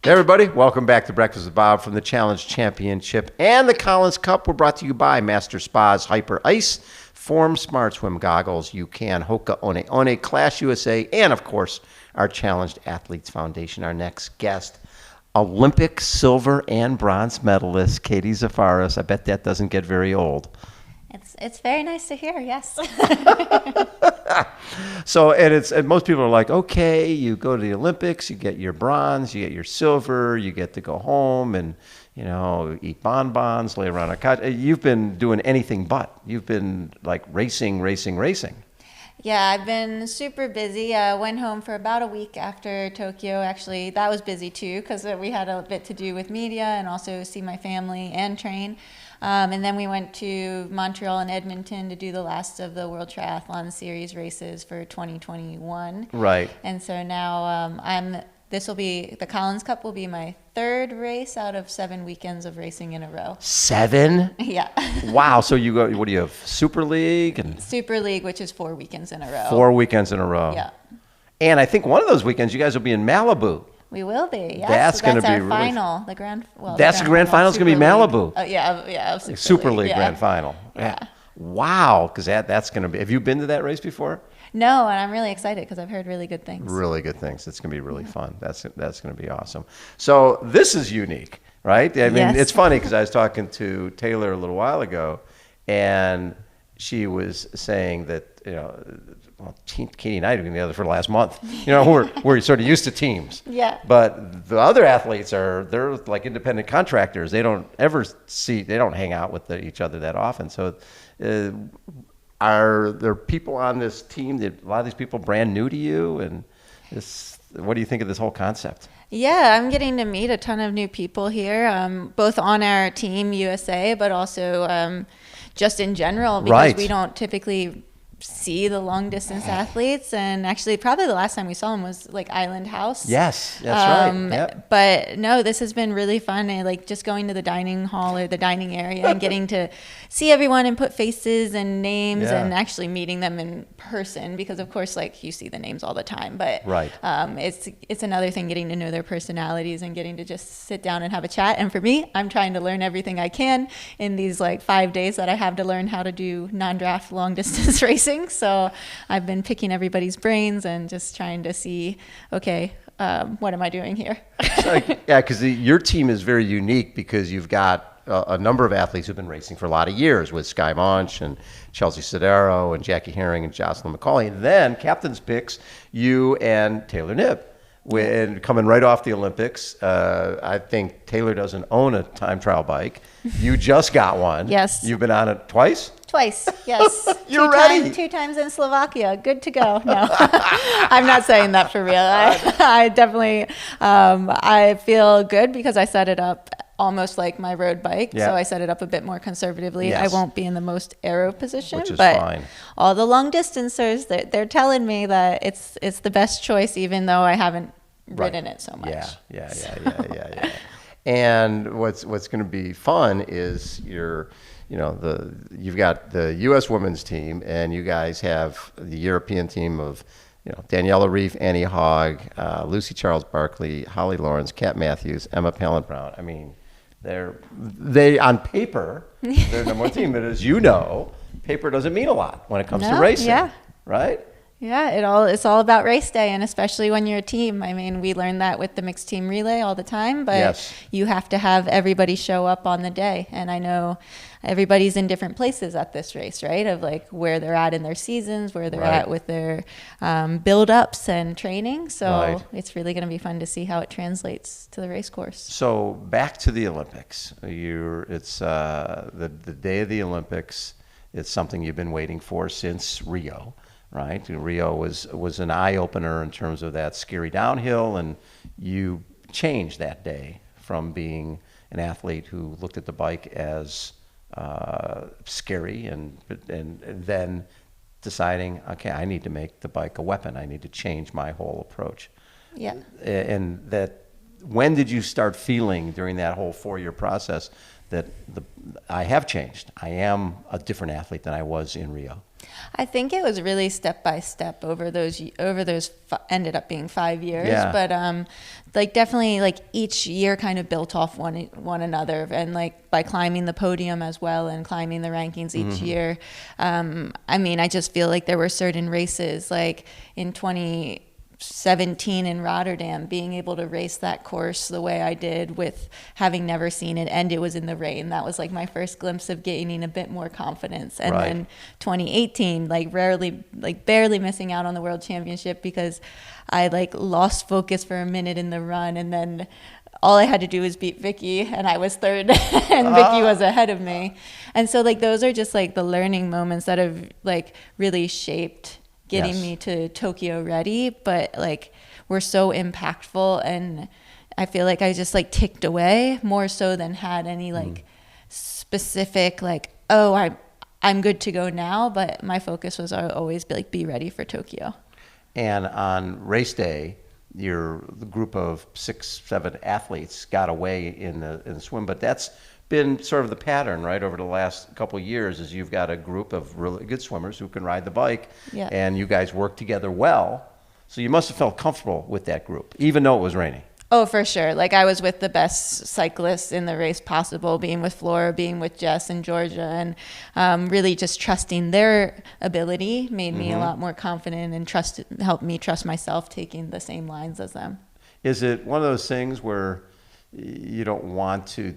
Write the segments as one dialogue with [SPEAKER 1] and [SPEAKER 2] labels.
[SPEAKER 1] Hey everybody, welcome back to Breakfast with Bob from the Challenge Championship and the Collins Cup. We're brought to you by Master Spa's Hyperice, Form Smart Swim Goggles, UCAN, HOKA, One, Clash USA, and of course, our Challenged Athletes Foundation. Our next guest, Olympic silver and bronze medalist, Katie Zaferes. I bet that doesn't get very old.
[SPEAKER 2] It's very nice to hear, yes.
[SPEAKER 1] So, and most people are like, okay, you go to the Olympics, you get your bronze, you get your silver, you get to go home and, you know, eat bonbons, lay around a couch. You've been doing anything but. You've been like racing.
[SPEAKER 2] Yeah, I've been super busy. Went home for about a week after Tokyo. Actually, that was busy too because we had a bit to do with media and also see my family and train. And then we went to Montreal and Edmonton to do the last of the World Triathlon Series races for 2021.
[SPEAKER 1] Right.
[SPEAKER 2] And so now the Collins Cup will be my third race out of 7 weekends of racing in a row.
[SPEAKER 1] 7?
[SPEAKER 2] Yeah.
[SPEAKER 1] Wow. So you go, what do you have, Super League?
[SPEAKER 2] Super League, which is 4 weekends in a row.
[SPEAKER 1] 4 weekends in a row.
[SPEAKER 2] Yeah.
[SPEAKER 1] And I think one of those weekends you guys will be in Malibu.
[SPEAKER 2] We will be. Yes.
[SPEAKER 1] That's going to be
[SPEAKER 2] our final. The grand
[SPEAKER 1] final is going to be Malibu.
[SPEAKER 2] Yeah.
[SPEAKER 1] Super League
[SPEAKER 2] yeah.
[SPEAKER 1] grand final.
[SPEAKER 2] Yeah.
[SPEAKER 1] Wow, because that's going to be. Have you been to that race before?
[SPEAKER 2] No, and I'm really excited because I've heard really good things.
[SPEAKER 1] Really good things. It's going to be really fun. That's going to be awesome. So this is unique, right? I mean,
[SPEAKER 2] Yes.
[SPEAKER 1] It's funny because I was talking to Taylor a little while ago, and she was saying that, you know, well, Katie and I have been together for the last month. You know, we're sort of used to teams.
[SPEAKER 2] Yeah.
[SPEAKER 1] But the other athletes they're like independent contractors. They don't hang out with each other that often. So are there people on this team that a lot of these people brand new to you? And what do you think of this whole concept?
[SPEAKER 2] Yeah, I'm getting to meet a ton of new people here, both on our team USA, but also just in general because we don't typically see the long distance athletes, and actually probably the last time we saw them was like Island House.
[SPEAKER 1] Yes, that's right. Yep.
[SPEAKER 2] But no, this has been really fun. I like just going to the dining hall or the dining area and getting to see everyone and put faces and names and actually meeting them in person because of course like you see the names all the time, but it's another thing getting to know their personalities and getting to just sit down and have a chat. And for me, I'm trying to learn everything I can in these like 5 days that I have to learn how to do non-draft long distance racing. So I've been picking everybody's brains and just trying to see, okay, what am I doing here?
[SPEAKER 1] Yeah, because your team is very unique because you've got a number of athletes who've been racing for a lot of years with Sky Munch and Chelsea Sodaro and Jackie Herring and Jocelyn McCauley. And then captain's picks, you and Taylor Knibb. Coming right off the Olympics, I think Taylor doesn't own a time trial bike. You just got one.
[SPEAKER 2] Yes.
[SPEAKER 1] You've been on it twice?
[SPEAKER 2] Twice, yes.
[SPEAKER 1] You're ready.
[SPEAKER 2] 2 times in Slovakia. Good to go. No, I'm not saying that for real. I definitely, I feel good because I set it up almost like my road bike.
[SPEAKER 1] Yeah.
[SPEAKER 2] So I set it up a bit more conservatively.
[SPEAKER 1] Yes.
[SPEAKER 2] I won't be in the most aero position,
[SPEAKER 1] Which is
[SPEAKER 2] but
[SPEAKER 1] fine.
[SPEAKER 2] All the long distancers, they're telling me that it's the best choice, even though I haven't ridden it so much.
[SPEAKER 1] Yeah. And what's going to be fun is you've got the U.S. women's team, and you guys have the European team of, Daniela Reef, Annie Hogg, Lucy Charles-Barclay, Holly Lawrence, Kat Matthews, Emma Palin-Brown. I mean, they on paper, they're the number one team, but as you know, paper doesn't mean a lot when it comes to racing, right?
[SPEAKER 2] Yeah, it's all about race day, and especially when you're a team. I mean, we learn that with the mixed team relay all the time, but you have to have everybody show up on the day. And I know everybody's in different places at this race, right? Of like where they're at in their seasons, where they're at with their build-ups and training. So it's really going to be fun to see how it translates to the race course.
[SPEAKER 1] So back to the Olympics. It's the day of the Olympics. It's something you've been waiting for since Rio. Right, Rio was an eye opener in terms of that scary downhill, and you changed that day from being an athlete who looked at the bike as scary, and then deciding, okay, I need to make the bike a weapon. I need to change my whole approach.
[SPEAKER 2] Yeah.
[SPEAKER 1] And when did you start feeling during that whole 4-year process that I have changed. I am a different athlete than I was in Rio.
[SPEAKER 2] I think it was really step by step over those ended up being 5 years.
[SPEAKER 1] Yeah.
[SPEAKER 2] But like definitely like each year kind of built off one another, and like by climbing the podium as well and climbing the rankings each year. I mean, I just feel like there were certain races like in 2017 in Rotterdam, being able to race that course the way I did with having never seen it, and it was in the rain. That was like my first glimpse of gaining a bit more confidence. And
[SPEAKER 1] Right.
[SPEAKER 2] then 2018, like barely missing out on the world championship because I like lost focus for a minute in the run, and then all I had to do was beat Vicky, and I was third and Vicky was ahead of me. And so like those are just like the learning moments that have like really shaped getting
[SPEAKER 1] Yes.
[SPEAKER 2] me to Tokyo ready, but like were so impactful, and I feel like I just like ticked away more so than had any like specific like, oh, I'm good to go now, but my focus was always be ready for Tokyo.
[SPEAKER 1] And on race day, the group of 6-7 athletes got away in the swim, but that's been sort of the pattern, right, over the last couple of years, is you've got a group of really good swimmers who can ride the bike,
[SPEAKER 2] Yeah.
[SPEAKER 1] and you guys work together well. So you must have felt comfortable with that group, even though it was raining.
[SPEAKER 2] Oh, for sure. Like I was with the best cyclists in the race possible, being with Flora, being with Jess and Georgia, and really just trusting their ability made me a lot more confident and helped me trust myself taking the same lines as them.
[SPEAKER 1] Is it one of those things where you don't want to,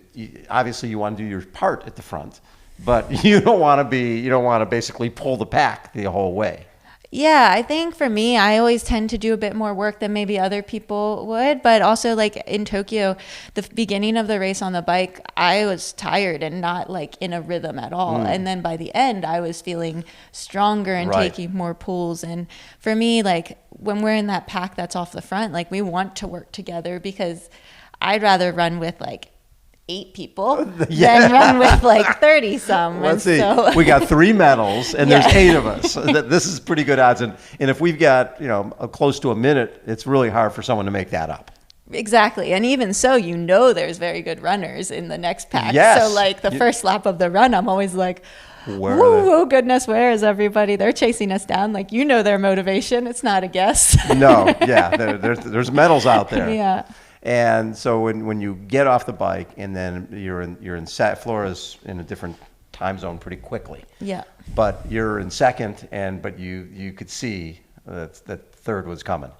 [SPEAKER 1] obviously you want to do your part at the front, but you don't want to basically pull the pack the whole way?
[SPEAKER 2] Yeah, I think for me, I always tend to do a bit more work than maybe other people would. But also like in Tokyo, the beginning of the race on the bike, I was tired and not like in a rhythm at all. And then by the end, I was feeling stronger and
[SPEAKER 1] Right.
[SPEAKER 2] taking more pulls. And for me, like when we're in that pack that's off the front, like we want to work together, because I'd rather run with like 8 people than run with like 30 some.
[SPEAKER 1] Let's see.
[SPEAKER 2] So
[SPEAKER 1] We got 3 medals, and
[SPEAKER 2] Yeah.
[SPEAKER 1] there's 8 of us. This is pretty good odds. And if we've got close to a minute, it's really hard for someone to make that up.
[SPEAKER 2] Exactly. And even so, there's very good runners in the next pack.
[SPEAKER 1] Yes.
[SPEAKER 2] So like the first lap of the run, I'm always like,
[SPEAKER 1] Where are they?
[SPEAKER 2] oh goodness, where is everybody? They're chasing us down. Like, their motivation. It's not a guess.
[SPEAKER 1] No, yeah, there's medals out there.
[SPEAKER 2] Yeah.
[SPEAKER 1] And so when you get off the bike, and then you're in Flora's in a different time zone pretty quickly.
[SPEAKER 2] Yeah.
[SPEAKER 1] But you're in second, but you could see that third was coming.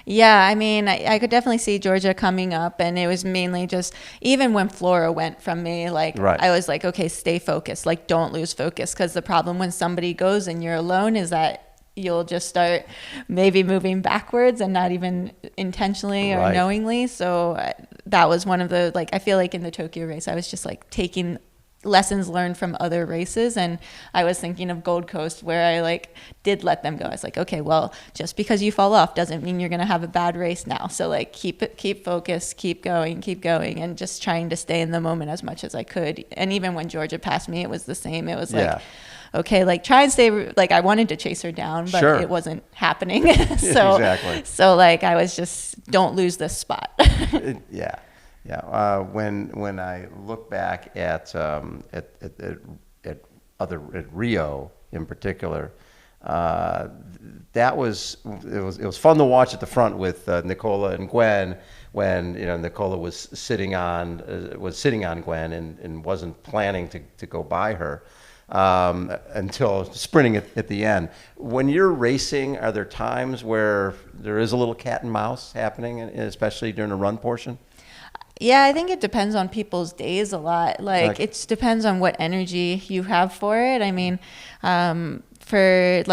[SPEAKER 2] Yeah, I mean, I could definitely see Georgia coming up, and it was mainly just, even when Flora went from me, like,
[SPEAKER 1] Right.
[SPEAKER 2] I was like, okay, stay focused, like, don't lose focus, because the problem when somebody goes and you're alone is that you'll just start maybe moving backwards and not even intentionally or
[SPEAKER 1] Right.
[SPEAKER 2] knowingly. So that was one of the, like, I feel like in the Tokyo race, I was just like taking lessons learned from other races, and I was thinking of Gold Coast, where I like did let them go. I was like, okay, well, just because you fall off doesn't mean you're gonna have a bad race now. So like keep focused, keep going, and just trying to stay in the moment as much as I could. And even when Georgia passed me, it was the same. It was like,
[SPEAKER 1] Yeah.
[SPEAKER 2] okay, like try and stay, like I wanted to chase her down, but
[SPEAKER 1] Sure.
[SPEAKER 2] it wasn't happening. So
[SPEAKER 1] Exactly.
[SPEAKER 2] so like I was just, don't lose this spot.
[SPEAKER 1] Yeah. Yeah. When I look back at Rio in particular, it was fun to watch at the front with Nicola and Gwen, when Nicola was sitting on Gwen and wasn't planning to go by her until sprinting at the end. When you're racing, are there times where there is a little cat and mouse happening, especially during the run portion?
[SPEAKER 2] Yeah, I think it depends on people's days a lot. Like, it depends on what energy you have for it. I mean, for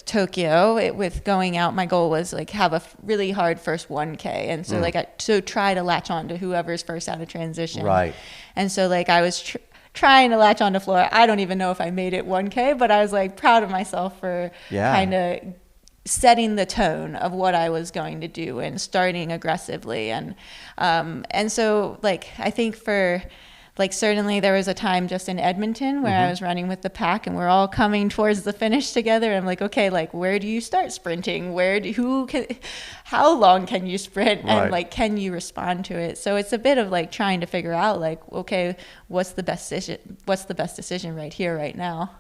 [SPEAKER 2] Tokyo, with going out, my goal was like have a really hard first 1K, and so so try to latch on to whoever's first out of transition.
[SPEAKER 1] Right.
[SPEAKER 2] And so like I was trying to latch on to Flora. I don't even know if I made it 1K, but I was like proud of myself for kind of setting the tone of what I was going to do and starting aggressively. And so like, I think for like certainly there was a time just in Edmonton where I was running with the pack and we're all coming towards the finish together. I'm like, okay, like where do you start sprinting? How long can you sprint? And like, can you respond to it? So it's a bit of like trying to figure out like, okay, what's the best decision right here, right now?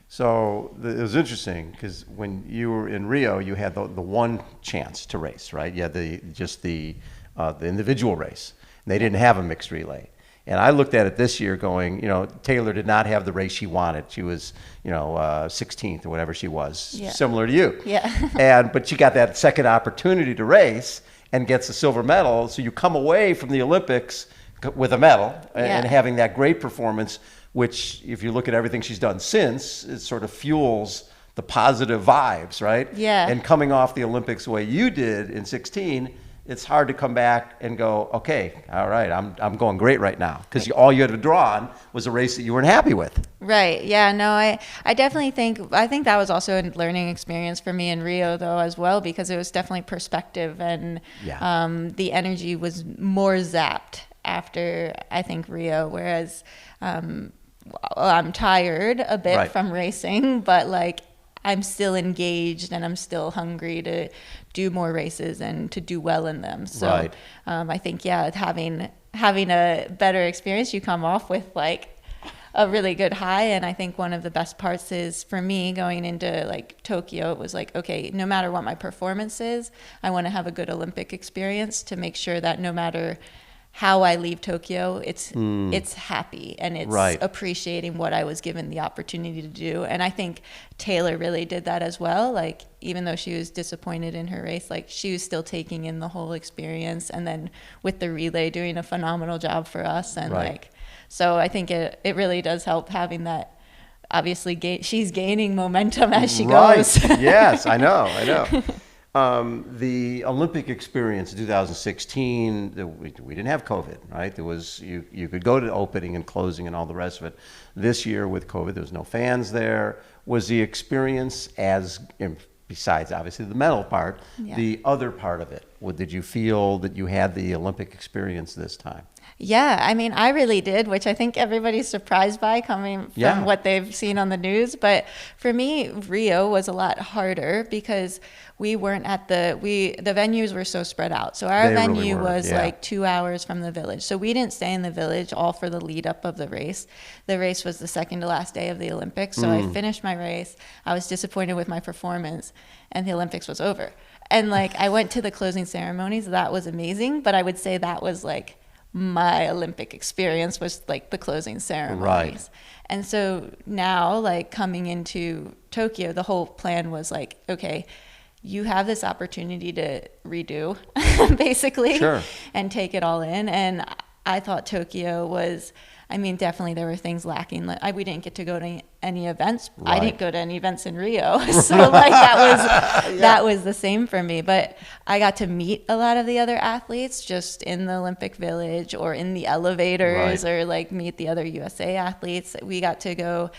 [SPEAKER 1] So it was interesting because when you were in Rio, you had the one chance to race, right? You had the individual race. And they didn't have a mixed relay. And I looked at it this year going, Taylor did not have the race she wanted. She was, 16th or whatever she was, similar to you.
[SPEAKER 2] Yeah.
[SPEAKER 1] But she got that second opportunity to race and gets a silver medal. So you come away from the Olympics with a medal and having that great performance, which if you look at everything she's done since, it sort of fuels the positive vibes, right?
[SPEAKER 2] Yeah.
[SPEAKER 1] And coming off the Olympics the way you did in 16, it's hard to come back and go, okay, all right, I'm going great right now. Because all you had to draw on was a race that you weren't happy with.
[SPEAKER 2] Right. Yeah, no, I definitely think that was also a learning experience for me in Rio though as well, because it was definitely perspective and the energy was more zapped after I think Rio, whereas I'm tired a bit from racing, but like I'm still engaged and I'm still hungry to do more races and to do well in them. So I think, having a better experience, you come off with like a really good high. And I think one of the best parts is for me going into like Tokyo, it was like, okay, no matter what my performance is, I want to have a good Olympic experience to make sure that no matter how I leave Tokyo, it's happy and it's appreciating what I was given the opportunity to do. And I think Taylor really did that as well. Like, even though she was disappointed in her race, like she was still taking in the whole experience. And then with the relay, doing a phenomenal job for us. And so I think it really does help having that. Obviously, she's gaining momentum as she goes.
[SPEAKER 1] Yes, I know. The Olympic experience in 2016, we didn't have COVID, right? There was you could go to opening and closing and all the rest of it. This year with COVID, there was no fans there. Was the experience besides obviously the medal part, the other part of it? Did you feel that you had the Olympic experience this time?
[SPEAKER 2] Yeah, I mean, I really did, which I think everybody's surprised by coming from what they've seen on the news. But for me, Rio was a lot harder because we weren't at the venues were so spread out. So our venue was like 2 hours from the village. So we didn't stay in the village all for the lead up of the race. The race was the second to last day of the Olympics. So I finished my race. I was disappointed with my performance and the Olympics was over. And like I went to the closing ceremonies. That was amazing. But I would say that was like my Olympic experience was like the closing ceremonies. Right. And so now like coming into Tokyo, the whole plan was like, okay, you have this opportunity to redo basically and take it all in. And I thought Tokyo was, I mean, definitely there were things lacking. We didn't get to go to any events. I didn't go to any events in Rio. So like that was the same for me. But I got to meet a lot of the other athletes just in the Olympic Village or in the elevators or like meet the other USA athletes. We got to go,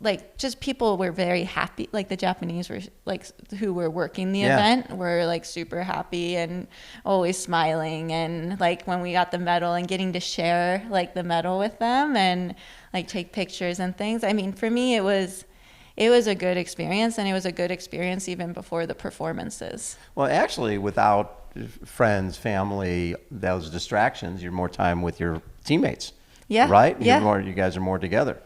[SPEAKER 2] like just people were very happy. Like the Japanese were like who were working the event were like super happy and always smiling. And like when we got the medal and getting to share like the medal with them and like take pictures and things. I mean, for me, it was a good experience, and it was a good experience even before the performances. Well,
[SPEAKER 1] actually, without friends, family, those distractions, you're more time with your teammates.
[SPEAKER 2] Yeah.
[SPEAKER 1] Right?
[SPEAKER 2] Yeah.
[SPEAKER 1] You guys are more together.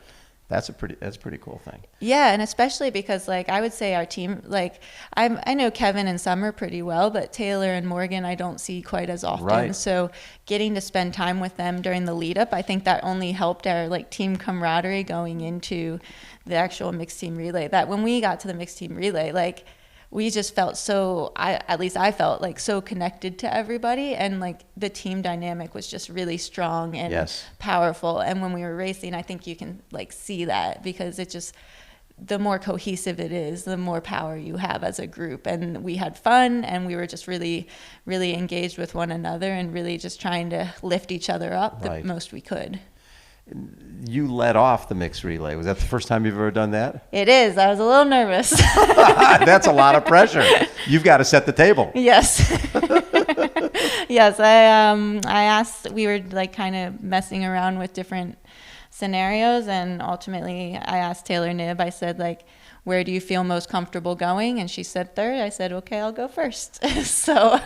[SPEAKER 1] That's a pretty cool thing.
[SPEAKER 2] Yeah, and especially because like I would say our team, like I know Kevin and Summer pretty well, but Taylor and Morgan I don't see quite as often. Right. So getting to spend time with them during the lead up, I think that only helped our like team camaraderie going into the actual mixed team relay. That when we got to the mixed team relay, like we just felt so, at least I felt like so connected to everybody, and like the team dynamic was just really strong and powerful. And when we were racing, I think you can like see that, because it just, the more cohesive it is, the more power you have as a group. And we had fun, and we were just really, really engaged with one another and really just trying to lift each other up the most we could.
[SPEAKER 1] You led off the mixed relay. Was that the first time you've ever done that?
[SPEAKER 2] It is. I was a little nervous.
[SPEAKER 1] That's a lot of pressure. You've got to set the table.
[SPEAKER 2] Yes. Yes, I asked, we were like kind of messing around with different scenarios, and ultimately I asked Taylor Knibb, I said, like, where do you feel most comfortable going? And she said third. I said, okay, I'll go first. so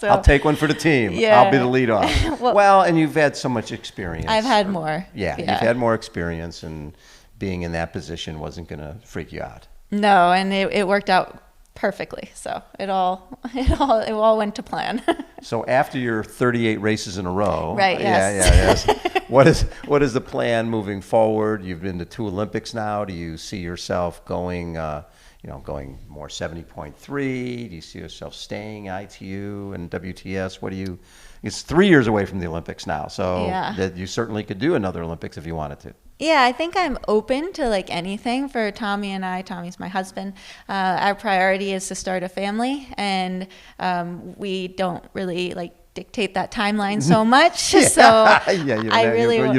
[SPEAKER 1] I'll take one for the team.
[SPEAKER 2] Yeah.
[SPEAKER 1] I'll be the lead off. well, and you've had so much experience.
[SPEAKER 2] I've had more.
[SPEAKER 1] Yeah, you've had more experience, and being in that position wasn't going to freak you out.
[SPEAKER 2] No, and it worked out perfectly. So it all went to plan.
[SPEAKER 1] So after your 38 races in a row,
[SPEAKER 2] right? Yes.
[SPEAKER 1] What is the plan moving forward? You've been to 2 Olympics now. Do you see yourself going, going more 70.3? Do you see yourself staying ITU and WTS? It's 3 years away from the Olympics now, so that you certainly could do another Olympics if you wanted to.
[SPEAKER 2] Yeah, I think I'm open to like anything for Tommy and I. Tommy's my husband. Our priority is to start a family, and we don't really like dictate that timeline so much. So
[SPEAKER 1] you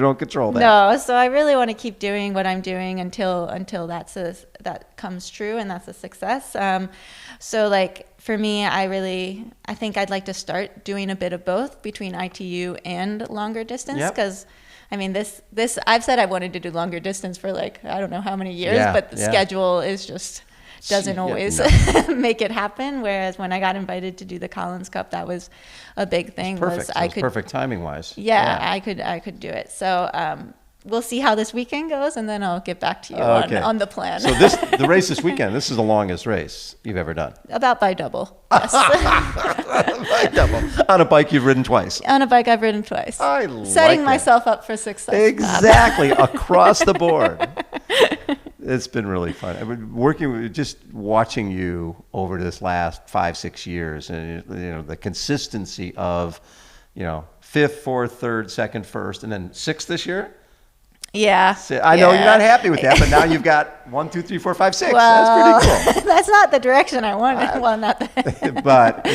[SPEAKER 1] don't control that.
[SPEAKER 2] No, so I really want to keep doing what I'm doing until that comes true and that's a success. So like for me, I think I'd like to start doing a bit of both between ITU and longer distance, because I mean, this I've said I wanted to do longer distance for like, I don't know how many years, but the schedule is just doesn't always make it happen. Whereas when I got invited to do the Collins Cup, that was a big thing.
[SPEAKER 1] It was perfect timing wise.
[SPEAKER 2] I could do it. So we'll see how this weekend goes, and then I'll get back to you on the plan.
[SPEAKER 1] So the race this weekend, this is the longest race you've ever done.
[SPEAKER 2] About by double. Yes.
[SPEAKER 1] By double. On a bike you've ridden twice.
[SPEAKER 2] On a bike I've ridden twice. Setting myself up for success.
[SPEAKER 1] Exactly. Across the board. It's been really fun. I've been just watching you over this last 5-6 years, and the consistency of, 5th, 4th, 3rd, 2nd, 1st, and then 6th this year.
[SPEAKER 2] Yeah.
[SPEAKER 1] I know you're not happy with that, but now you've got 1, 2, 3, 4, 5, 6.
[SPEAKER 2] Well,
[SPEAKER 1] that's pretty cool.
[SPEAKER 2] That's not the direction I wanted. Well, not that.
[SPEAKER 1] But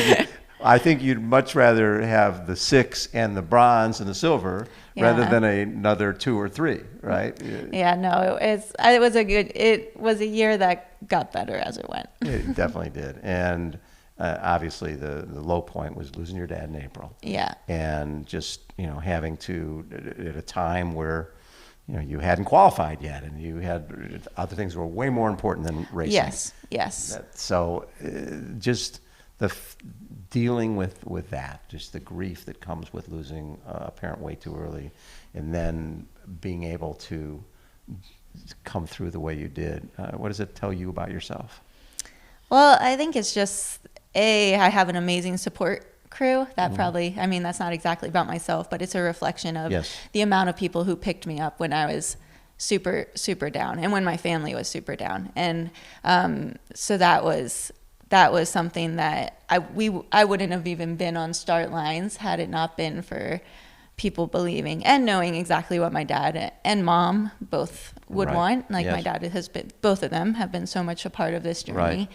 [SPEAKER 1] I think you'd much rather have the 6 and the bronze and the silver rather than another 2 or 3, right?
[SPEAKER 2] Yeah, no, it was a year that got better as it went.
[SPEAKER 1] It definitely did. And obviously the low point was losing your dad in April.
[SPEAKER 2] Yeah.
[SPEAKER 1] And just, having to, at a time where, you hadn't qualified yet, and you had other things that were way more important than racing.
[SPEAKER 2] Yes.
[SPEAKER 1] So just dealing with that, just the grief that comes with losing a parent way too early, and then being able to come through the way you did. What does it tell you about yourself?
[SPEAKER 2] Well, I think it's just, I have an amazing support crew that probably, I mean, that's not exactly about myself, but it's a reflection of the amount of people who picked me up when I was super, super down, and when my family was super down. And so that was something that I wouldn't have even been on start lines had it not been for people believing and knowing exactly what my dad and mom both would want. Like my dad has been, both of them have been so much a part of this journey.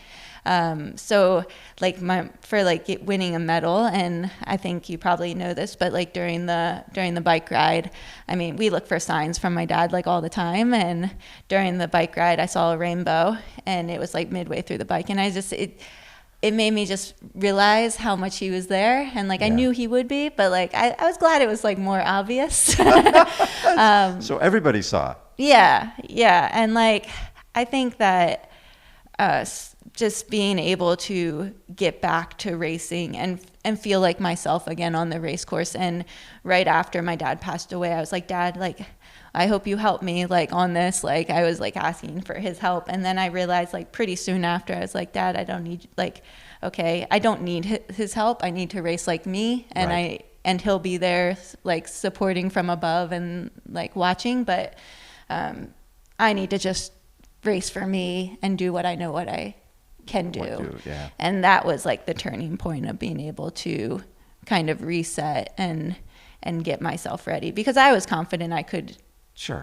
[SPEAKER 2] So like winning a medal, and I think you probably know this, but like during the bike ride, I mean, we look for signs from my dad like all the time. And during the bike ride, I saw a rainbow, and it was like midway through the bike. And it made me just realize how much he was there. And like, I knew he would be, but like, I was glad it was like more obvious.
[SPEAKER 1] So everybody saw.
[SPEAKER 2] Yeah. And like, I think that, just being able to get back to racing and feel like myself again on the race course. And right after my dad passed away, I was like, Dad, like, I hope you help me like on this. Like, I was like asking for his help. And then I realized like pretty soon after, I was like, Dad, I don't need I don't need his help. I need to race like me. And and he'll be there like supporting from above and like watching. But I need to just race for me and do what I know what I can do. And that was like the turning point of being able to kind of reset and get myself ready, because I was confident I could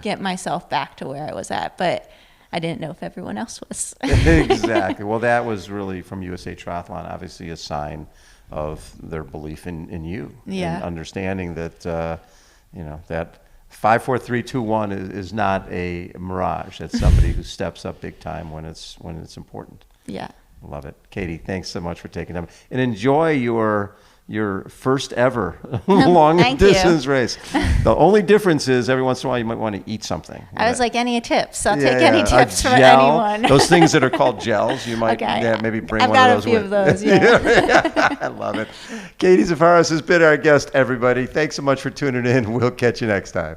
[SPEAKER 2] get myself back to where I was at, but I didn't know if everyone else was.
[SPEAKER 1] Exactly. Well, that was really from USA Triathlon, obviously a sign of their belief in you, and understanding that that 5, 4, 3, 2, 1 is not a mirage. It's somebody who steps up big time when it's important.
[SPEAKER 2] Yeah.
[SPEAKER 1] Love it. Katie, thanks so much for taking time. And enjoy your your first ever long
[SPEAKER 2] Thank
[SPEAKER 1] distance race. The only difference is every once in a while you might want to eat something.
[SPEAKER 2] I was like, any tips? I'll
[SPEAKER 1] Yeah,
[SPEAKER 2] take any
[SPEAKER 1] yeah. A
[SPEAKER 2] tips from
[SPEAKER 1] gel,
[SPEAKER 2] anyone.
[SPEAKER 1] Those things that are called gels, you might
[SPEAKER 2] Okay.
[SPEAKER 1] maybe bring
[SPEAKER 2] I've
[SPEAKER 1] one
[SPEAKER 2] got
[SPEAKER 1] of those
[SPEAKER 2] a few
[SPEAKER 1] with.
[SPEAKER 2] of those, yeah.
[SPEAKER 1] I love it. Katie Zaferes has been our guest, everybody. Thanks so much for tuning in. We'll catch you next time.